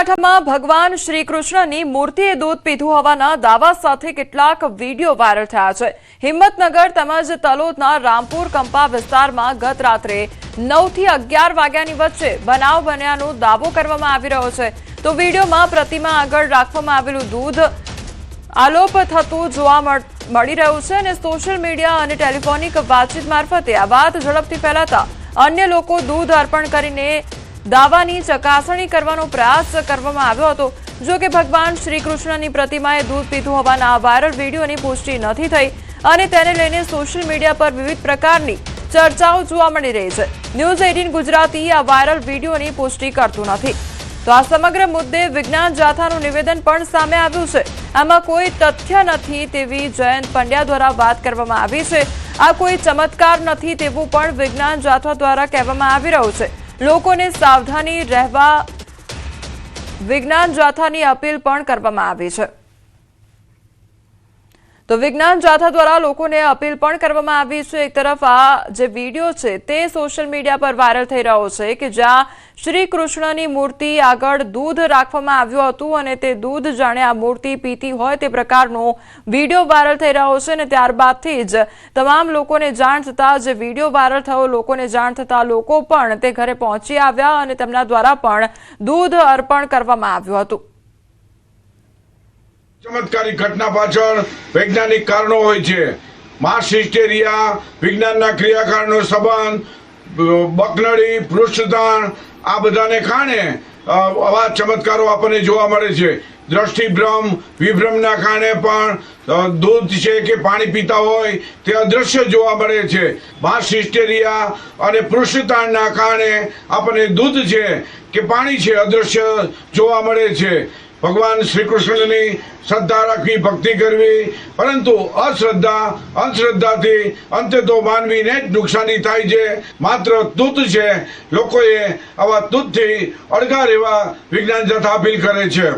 બનાસકાંઠામાં ભગવાન શ્રી કૃષ્ણની મૂર્તિએ દૂધ પીધું હોવાના દાવા સાથે કેટલાક વીડિયો વાયરલ થયા છે। હિંમતનગર તેમજ તલોદના રામપુર કંપા વિસ્તારમાં ગત રાત્રે 9 થી 11 વાગ્યાની વચ્ચે બનાવ બન્યાનો દાવો કરવામાં આવી રહ્યો છે। તો વીડિયોમાં પ્રતિમા આગળ રાખવામાં આવેલું દૂધ આલોપ થતું જોવા મળી રહ્યું છે અને સોશિયલ મીડિયા અને ટેલિફોનિક વાતચીત મારફતે આ વાત ઝડપથી ફેલાતા અન્ય લોકો દૂધ અર્પણ કરીને દાવાની ચકાસણી કરવાનો પ્રયાસ કરવામાં આવ્યો હતો। જો કે ભગવાન શ્રી કૃષ્ણની પ્રતિમાએ દૂધ પીધું હોવાના વાયરલ વીડિયોની પુષ્ટિ નથી થઈ અને તેને લઈને સોશિયલ મીડિયા પર વિવિધ પ્રકારની ચર્ચાઓ જોવા મળી રહી છે। ન્યૂઝ 18 ગુજરાતી આ વાયરલ વીડિયોની પુષ્ટિ કરતું નથી। તો આ સમગ્ર મુદ્દે વિજ્ઞાન જાથાનું નિવેદન પણ સામે આવ્યું છે। આમાં કોઈ તથ્ય નથી તેવી જયંત પંડ્યા દ્વારા વાત કરવામાં આવી છે। આ કોઈ ચમત્કાર નથી તેવું પણ વિજ્ઞાન જાથા દ્વારા કહેવામાં આવી રહ્યું છે। લોકોને સાવધાની રહેવા વિજ્ઞાન જાથાની અપીલ પણ કરવામાં આવી છે। તો વિજ્ઞાન જાથા દ્વારા લોકોને અપીલ પણ કરવામાં આવી છે। એક તરફ આ જે વિડિયો છે તે સોશિયલ મીડિયા પર વાયરલ થઈ રહ્યો છે કે જ્યાં શ્રી કૃષ્ણની મૂર્તિ આગળ દૂધ રાખવામાં આવ્યું હતું અને તે દૂધ જાણે આ મૂર્તિ પીતી હોય તે પ્રકારનો વિડિયો વાયરલ થઈ રહ્યો છે અને ત્યારબાદથી જ તમામ લોકોને જાણ થતાં જે વિડિયો વાયરલ થયો લોકોને જાણ થતાં લોકો પણ તે ઘરે પહોંચી આવ્યા અને તેમના દ્વારા પણ દૂધ અર્પણ કરવામાં આવ્યું હતું। चमत्कारी घटना पाछळ वैज्ञानिक कारणों होय छे। मास हिस्टेरिया, विज्ञानना क्रियाकारनो संबंध, बकनड़ी, पृष्ठताण आ बधाने कारणे आवा चमत्कारो आपणे जोवा मळे छे। दृष्टिभ्रम, विभ्रमना कारणे पण दूध छे के पाणी पीता होय ते अदृश्य जोवा मळे छे। मास हिस्टेरिया अने पृष्ठताणना कारणे आपणे दूध छे के पाणी छे अदृश्य जोवा मळे छे। भगवान श्री कृष्ण की श्रद्धा रखी भक्ति करवी परंतु अश्रद्धा अंधश्रद्धा थी अंते तो मानवी ने नुकसानी थाय छे। मात्र दूध छे लोकोए आवा दूध थी अड़गा रहेवा विज्ञान जथा अपील करे छे।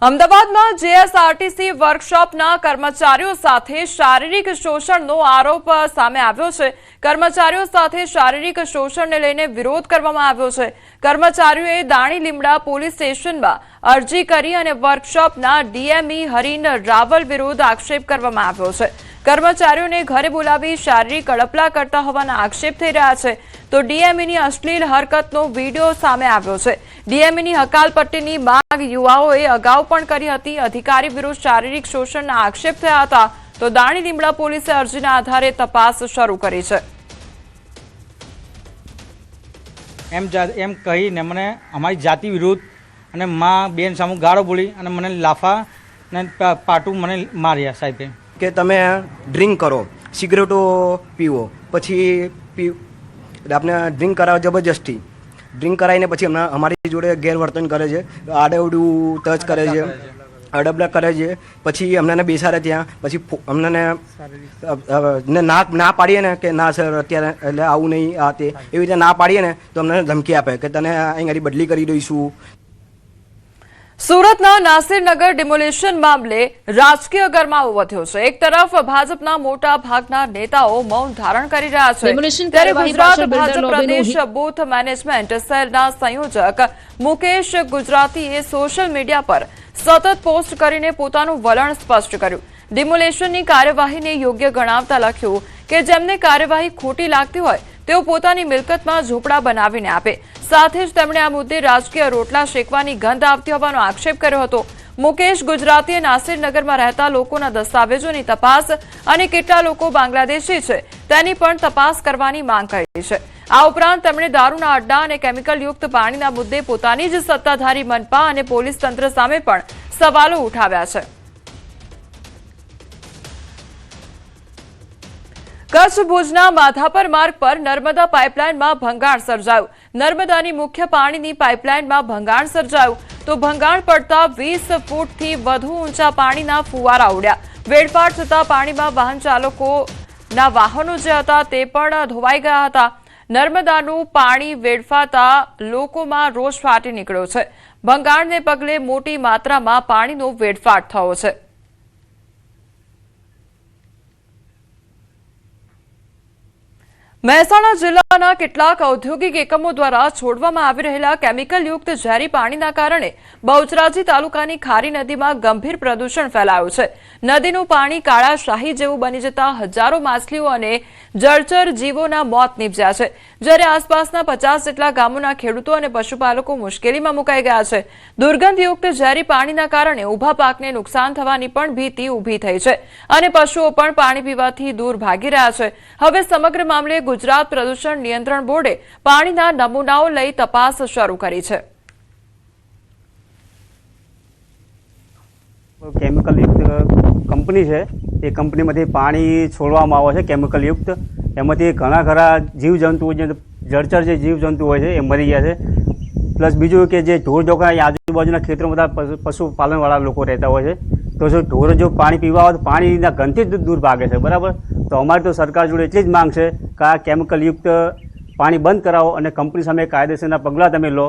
અમદાવાદમાં જેએસઆરટીસી વર્કશોપના કર્મચારીઓ સાથે શારીરિક શોષણનો આરોપ સામે આવ્યો છે। કર્મચારીઓ સાથે શારીરિક શોષણને લઈને વિરોધ કરવામાં આવ્યો છે। કર્મચારીઓએ દાણી લીમડા પોલીસ સ્ટેશનમાં અરજી કરી અને વર્કશોપના ડીએમઈ હરીન રાવલ વિરુદ્ધ આક્ષેપ કરવામાં આવ્યો છે। કર્મચારીઓને ઘરે બોલાવી શારીરિક અડપલા કરતા હોવાના આક્ષેપ થઈ રહ્યા છે। તો ડીએમઈની અશ્લીલ હરકતનો વિડીયો સામે આવ્યો છે। ડીએમઈની હકાલપટ્ટીની માંગ યુવાઓએ અગાઉ પણ કરી હતી। અધિકારી વિરુદ્ધ શારીરિક શોષણના આક્ષેપ થયા હતા। તો દાણી લીમડા પોલીસે અરજીના આધારે તપાસ શરૂ કરી છે। એમ કહીને મને અમારી જાતિ વિરુદ્ધ અને મા બેન સામુ ગાળો બોલી અને મને લાફા અને પાટું મને માર્યા સાહેબે કે તમે ડ્રિંક કરો, સિગરેટો પીવો, પછી આપણે ડ્રિંક કરાવો જબરજસ્તી ડ્રિંક કરાવીને પછી અમારી જોડે ગેરવર્તન કરે છે, આડેવડું ટચ કરે છે, અડબડા કરે છે। પછી અમને બેસાડે ત્યાં પછી અમને ના પાડીએ ને કે ના સર અત્યારે એટલે આવું નહીં આ તે એવી રીતે ના પાડીએ ને તો અમને ધમકી આપે કે તને અહીં બદલી કરી દઈશું। સુરતના નાસિરનગર ડિમોલિશન મામલે રાજકીય ગરમાવો વધ્યો છે। એક તરફ ભાજપના મોટા ભાગના નેતાઓ મૌન ધારણ કરી રહ્યા છે ત્યારે ગુજરાત ભાજપ પ્રદેશ બૂથ મેનેજમેન્ટ સેલના સંયોજક મુકેશ ગુજરાતીએ સોશિયલ મીડિયા પર સતત પોસ્ટ કરીને પોતાનું વલણ સ્પષ્ટ કર્યું। ડિમોલિશનની કાર્યવાહીને યોગ્ય ગણાવતા લખ્યું કે જેમને કાર્યવાહી ખોટી લાગતી હોય તેઓ પોતાની મિલકતમાં ઝૂંપડા બનાવીને આપે। સાથે જ તેમણે આ મુદ્દે રાજકીય રોટલા શેકવાની ગંધ આવતી હોવાનો આક્ષેપ કર્યો હતો। મુકેશ ગુજરાતીએ નાસિરનગરમાં રહેતા લોકોના દસ્તાવેજોની તપાસ અને કેટલા લોકો બાંગ્લાદેશી છે તેની પણ તપાસ કરવાની માંગ કરી છે। આ ઉપરાંત તેમણે દારૂના અડ્ડા અને કેમિકલયુક્ત પાણીના મુદ્દે પોતાની જ સત્તાધારી મનપા અને પોલીસ તંત્ર સામે પણ સવાલો ઉઠાવ્યા છે। કચ્છ ભુજના માધાપર માર્ગ પર નર્મદા પાઇપલાઇનમાં ભંગાણ સર્જાયું। નર્મદાની મુખ્ય પાણીની પાઇપલાઇનમાં ભંગાણ સર્જાયું તો ભંગાણ પડતા 20 ફૂટથી વધુ ઊંચા પાણીના ફુવારા ઉડ્યા। વેડફાટ થતા પાણીમાં વાહન ચાલકોના વાહનો જે હતા તે પણ ધોવાઈ ગયા હતા। નર્મદાનું પાણી વેડફાતા લોકોમાં રોષ ફાટી નીકળ્યો છે। ભંગાણને પગલે મોટી માત્રામાં પાણીનો વેડફાટ થયો છે। મહેસાણા જિલ્લાના કેટલાક ઔદ્યોગિક એકમો દ્વારા છોડવામાં આવી રહેલા કેમિકલયુક્ત ઝેરી પાણીના કારણે બહુચરાજી તાલુકાની ખારી નદીમાં ગંભીર પ્રદૂષણ ફેલાયું છે. નદીનું પાણી કાળા શાહી જેવું બની જતા હજારો માછલીઓ અને જળચર જીવોના મોત નીપજ્યા છે, જ્યારે આસપાસના 50 જેટલા ગામોના ખેડૂતો અને પશુપાલકો મુશ્કેલીમાં મુકાઈ ગયા છે. દુર્ગંધયુક્ત ઝેરી પાણીના કારણે ઊભા પાકને નુકસાન થવાની પણ ભીતિ ઊભી થઈ છે અને પશુઓ પણ પાણી પીવાથી દૂર ભાગી રહ્યા છે. હવે સમગ્ર મામલે ગુજરાત પ્રદૂષણ નિયંત્રણ બોર્ડે પાણીના નમૂનાઓ લઈ તપાસ શરૂ કરી છે. કેમિકલયુક્ત કંપની છે, એ કંપનીમાંથી પાણી છોડવામાં આવે છે કેમિકલયુક્ત. એમાંથી ઘણા ખરા જીવજંતુઓ, જે જળચર જે જીવજંતુ હોય છે એ મરી ગયા છે. પ્લસ બીજું કે જે ઢોર ઢોકરા આજુબાજુના ખેતરોમાં બધા પશુપાલનવાળા લોકો રહેતા હોય છે, તો જો ઢોર જો પાણી પીવા આવે તો પાણીના ગંધથી જ દૂર ભાગે છે. બરાબર, તો અમારી તો સરકાર જોડે એટલી જ માંગ છે કે આ કેમિકલયુક્ત પાણી બંધ કરાવો અને કંપની સામે કાયદેસરના પગલાં તમે લો.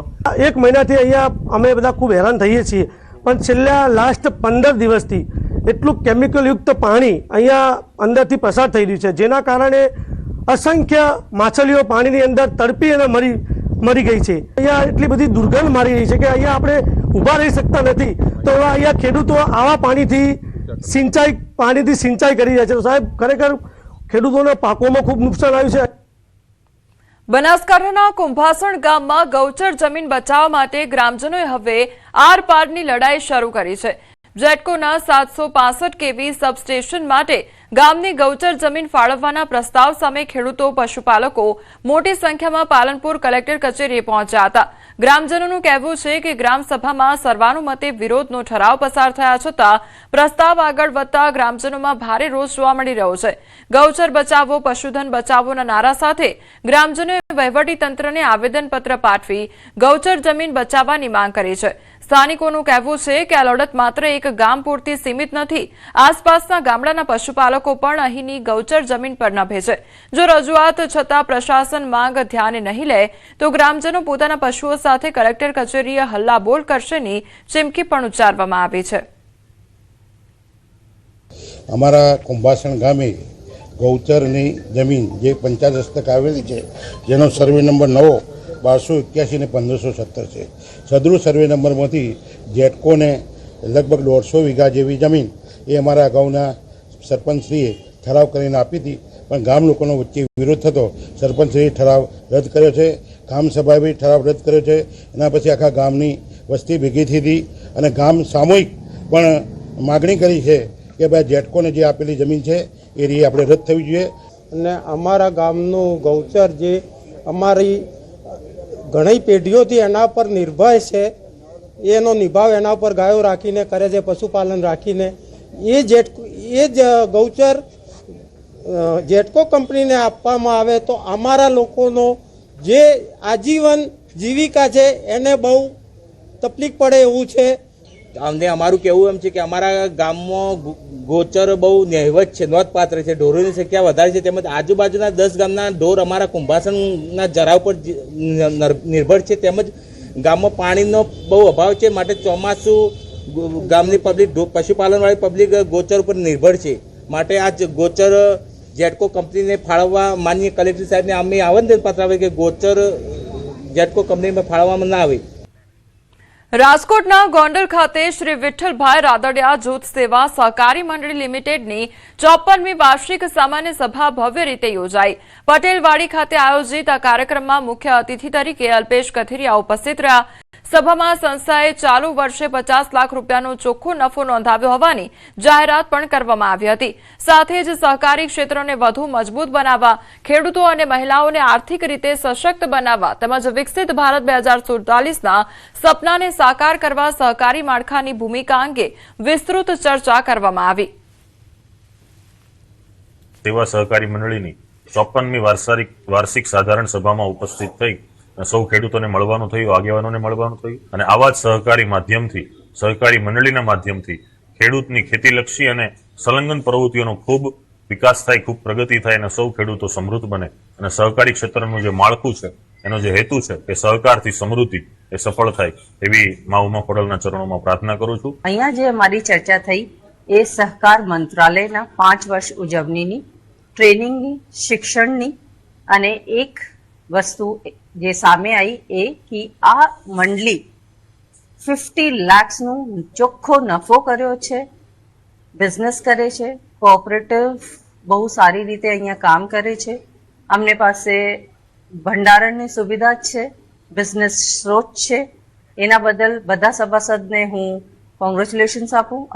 એક મહિનાથી અહીંયા અમે બધા ખૂબ હેરાન થઈએ છીએ, પણ છેલ્લા લાસ્ટ 15 દિવસથી એટલું કેમિકલયુક્ત પાણી અહીંયા અંદરથી પસાર થઈ રહ્યું છે, જેના કારણે અસંખ્ય માછલીઓ પાણીની અંદર તડપી અને મરી ગઈ છે. અહીંયા એટલી બધી દુર્ગંધ મારી રહી છે કે અહીંયા આપણે ઊભા રહી શકતા નથી. તો અહીંયા ખેડૂતો આવા પાણીથી સિંચાઈ કરી રહ્યા છે. તો સાહેબ, ખરેખર ખેડૂતોના પાકોમાં ખૂબ નુકસાન આવ્યું છે. બનાસકાંઠાના કુંભાસણ ગામમાં ગૌચર જમીન બચાવવા માટે ગ્રામજનોએ હવે આર પારની લડાઈ શરૂ કરી છે. જેટકોના 765 કેવી સબસ્ટેશન માટે ગામની ગૌચર જમીન ફાળવવાના પ્રસ્તાવ સામે ખેડૂતો, પશુપાલકો મોટી સંખ્યામાં પાલનપુર કલેક્ટર કચેરીએ પહોંચ્યા હતા. ગ્રામજનોનું કહેવું છે કે ગ્રામસભામાં સર્વાનુમતે વિરોધનો ઠરાવ પસાર થયા છતાં પ્રસ્તાવ આગળ વધતા ગ્રામજનોમાં ભારે રોષ જોવા મળી રહ્યો છે. ગૌચર બચાવો, પશુધન બચાવોના નારા સાથે ગ્રામજનોએ વહીવટીતંત્રને આવેદનપત્ર પાઠવી ગૌચર જમીન બચાવવાની માંગ કરી છે. સ્થાનિકોનું કહેવું છે કે આ લડત માત્ર એક ગામ પૂરતી સીમિત નથી. આસપાસના ગામડાના પશુપાલકો પણ અહીંની ગૌચર જમીન પર નભે છે. જો રજૂઆત છતાં પ્રશાસન માંગ ધ્યાને નહીં લે તો ગ્રામજનો પોતાના પશુઓ સાથે કલેક્ટર કચેરીએ હલ્લાબોલ કરશેની ચીમકી પણ ઉચ્ચારવામાં આવી છે. અમારા કુંભાસણ ગામે ગૌચરની જમીન જે પંચાયત હસ્તક આવેલી છે, જેનો સર્વે નંબર 9 1281 ને 1517 છે. સદરૂ સર્વે નંબરમાંથી જેટકોને લગભગ 150 વીઘા જેવી જમીન એ અમારા અગાઉના સરપંચશ્રીએ ઠરાવ કરીને આપી હતી, પણ ગામ લોકોનો વચ્ચે વિરોધ થતો સરપંચશ્રીએ ઠરાવ રદ કર્યો છે. ગ્રામસભાએ બી ઠરાવ રદ કર્યો છે. એના પછી આખા ગામની વસ્તી ભેગી થઈ હતી અને ગામ સામૂહિક પણ માગણી કરી છે કે ભાઈ જેટકોને જે આપેલી જમીન છે એ રી આપણે રદ થવી જોઈએ. અને અમારા ગામનું ગૌચર જે અમારી ઘણી પેઢીઓથી એના પર નિર્ભર છે, એનો નિભાવ એના પર ગાયો રાખીને કરે છે, પશુપાલન રાખીને. એ જ ગૌચર જેટકો કંપનીને આપવામાં આવે તો અમારા લોકોનો જે આજીવન જીવિકા છે એને બહુ તકલીફ પડે એવું છે. અમને અમારું કહેવું એમ છે કે અમારા ગામમાં ગોચર બહુ નહિવત છે, નોંધપાત્ર છે. ઢોરોની સંખ્યા વધારે છે, તેમજ આજુબાજુના 10 ગામના ઢોર અમારા કુંભાસણના જરાવ પર નિર્ભર છે. તેમજ ગામમાં પાણીનો બહુ અભાવ છે, માટે ચોમાસું ગામની પબ્લિક, પશુપાલનવાળી પબ્લિક ગોચર ઉપર નિર્ભર છે. માટે આ ગોચર જેટકો કંપનીને ફાળવવા માનનીય કલેક્ટર સાહેબને અમે આવેદનપત્ર આવે કે ગોચર જેટકો કંપનીમાં ફાળવવામાં ના આવે. રાજકોટના ગોંડલ ખાતે શ્રી વિઠ્ઠલભાઈ રાદડિયા જૂથ સેવા સહકારી મંડળી લિમિટેડની 54મી વાર્ષિક સામાન્ય સભા ભવ્ય રીતે યોજાઈ. પટેલવાડી ખાતે આયોજિત આ કાર્યક્રમમાં મુખ્ય અતિથિ તરીકે અલ્પેશ કથિરિયા ઉપસ્થિત રહ્યા. સભામાં સંસ્થાએ ચાલુ વર્ષે 50 લાખ રૂપિયાનો ચોખ્ખો નફો નોંધાવ્યો હોવાની જાહેરાત પણ કરવામાં આવી હતી. સાથે જ સહકારી ક્ષેત્રોને વધુ મજબૂત બનાવવા, ખેડૂતો અને મહિલાઓને આર્થિક રીતે સશક્ત બનાવવા તેમજ વિકસિત ભારત 2047ના સપનાને સાકાર કરવા સહકારી માળખાની ભૂમિકા અંગે વિસ્તૃત ચર્ચા કરવામાં આવી. સેવા સહકારી મંડળીની 54મી વાર્ષિક સાધારણ સભામાં ઉપસ્થિત થઈ સૌ ખેડૂતોને મળવાનું થયું, આગેવાનોને મળવાનું થયું અને આવા જ સહકારી માધ્યમથી, સહકારી મંડળીના માધ્યમથી ખેડૂતની ખેતીલક્ષી અને સંલગ્ન પ્રવૃત્તિઓનો ખૂબ વિકાસ થાય, ખૂબ પ્રગતિ થાય અને સૌ ખેડૂતો સમૃદ્ધ બને અને સહકારી ક્ષેત્રનું જે માળખું છે, એનો જે હેતુ છે કે સહકારથી સમૃદ્ધિ એ સફળ થાય, એવી મા ઉમા ખોડલના ચરણોમાં પ્રાર્થના કરું છું. અહીંયા જે અમારી ચર્ચા થઈ એ સહકાર મંત્રાલયના 5 વર્ષ ઉજવણીની, ટ્રેનિંગની, શિક્ષણની અને એક વસ્તુ જે સામે આવી એ કે આ મંડળી 50 લાખનું ચોખ્ખો નફો કર્યો છે, બિઝનેસ કરે છે, કોઓપરેટિવ બહુ સારી રીતે અહીંયા કામ કરે છે, અમને પાસે ભંડારણની સુવિધા છે, બિઝનેસ સ્ત્રોત છે, એના બદલ બધા સભાસદને હું કોંગ્રેચ્યુલેશન્સ આપું.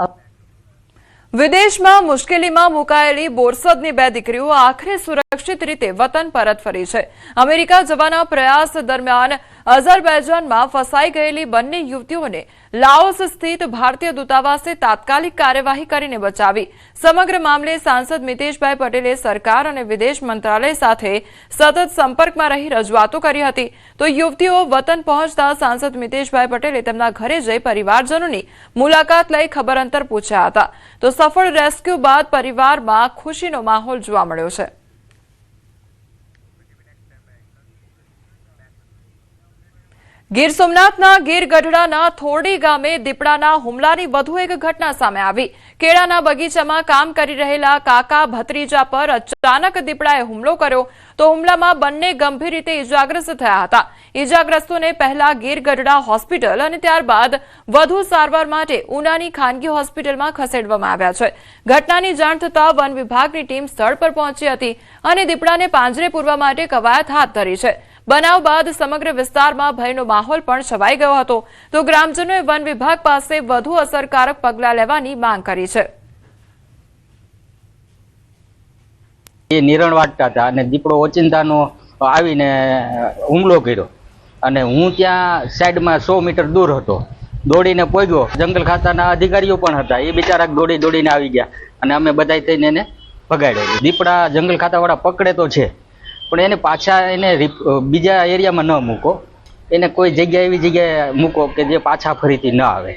વિદેશમાં મુશ્કેલીમાં મુકાયેલી બોરસદની 2 દીકરીઓ આખરે સુરક્ષિત રીતે વતન પરત ફરી છે. અમેરિકા જવાના પ્રયાસ દરમિયાન અઝરબૈજાનમાં ફસાઈ ગયેલી બંને યુવતીઓને લાઓસ સ્થિત ભારતીય દૂતાવાસે તાત્કાલિક કાર્યવાહી કરીને બચાવી. સમગ્ર મામલે સાંસદ મિતેશભાઈ પટેલે સરકાર અને વિદેશ મંત્રાલય સાથે સતત સંપર્કમાં રહી રજૂઆતો કરી હતી. તો યુવતીઓ વતન પહોંચતા સાંસદ મિતેશભાઈ પટેલે તેમના ઘરે જઈ પરિવારજનોની મુલાકાત લઈ ખબર અંતર પૂછ્યા હતા. તો સફળ રેસ્ક્યુ બાદ પરિવારમાં ખુશીનો માહોલ જોવા મળ્યો છે. ગીર સોમનાથના ગીર ગઢડાના થોરડી ગામે દીપડાના હુમલાની વધુ એક ઘટના સામે આવી. કેળાના બગીચામાં કામ કરી રહેલા કાકા ભત્રીજા પર અચાનક દીપડાએ હુમલો કર્યો તો હુમલામાં બંને ગંભીર રીતે ઇજાગ્રસ્ત થયા હતા. ઇજાગ્રસ્તોને પહેલા ગીર ગઢડા હોસ્પિટલ અને ત્યારબાદ વધુ સારવાર માટે ઉનાની ખાનગી હોસ્પિટલમાં ખસેડવામાં આવ્યા છે. ઘટનાની જાણ થતાં વન વિભાગની ટીમ સ્થળ પર પહોંચી હતી અને દીપડાને પાંજરે પૂરવા માટે કવાયત હાથ ધરી છે. બનાવ બાદ સમગ્ર વિસ્તારમાં ભયનો માહોલ પણ છવાઈ ગયો હતો. તો ગ્રામજનોએ વન વિભાગ પાસે વધુ અસરકારક પગલાં લેવાની માંગ કરી છે. એ નિરણ વાટતા હતા અને દીપડો ઓચિંતાનો આવીને હુમલો કર્યો અને હું ત્યાં સાઈડમાં 100 મીટર દૂર હતો. દોડીને પહોંચ્યો. જંગલ ખાતાના અધિકારીઓ પણ હતા. એ બિચારા દોડીને આવી ગયા અને અમે બધા થઈને એને ભગાડ્યો. દીપડા જંગલ ખાતાવાળા પકડે તો છે પણ એને પાછા બીજા એરિયામાં ન મૂકો, એને કોઈ જગ્યા એવી જગ્યાએ મૂકો કે જે પાછા ફરીથી ન આવે.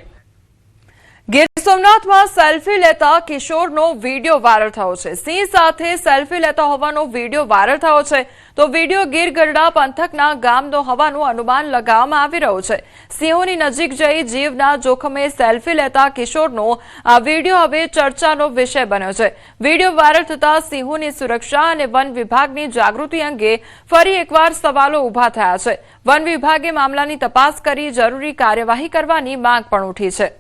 ગીર સોમનાથમાં સેલ્ફી લેતા કિશોરનો વિડીયો વાયરલ થયો છે. સિંહ સાથે સેલ્ફી લેતા હોવાનો વિડીયો વાયરલ થયો છે. તો વિડીયો ગીર ગઢડા પંથકના ગામનો હોવાનું અનુમાન લગાવવામાં આવી રહ્યું છે. સિંહોની નજીક જઈ જીવના જોખમે સેલ્ફી લેતા કિશોરનો આ વિડીયો હવે ચર્ચાનો વિષય બન્યો છે. વિડીયો વાયરલ થતા સિંહોની સુરક્ષા અને વન વિભાગની જાગૃતિ અંગે ફરી એકવાર સવાલો ઉભા થયા છે. વન વિભાગે મામલાની તપાસ કરી જરૂરી કાર્યવાહી કરવાની માંગ પણ ઉઠી છે.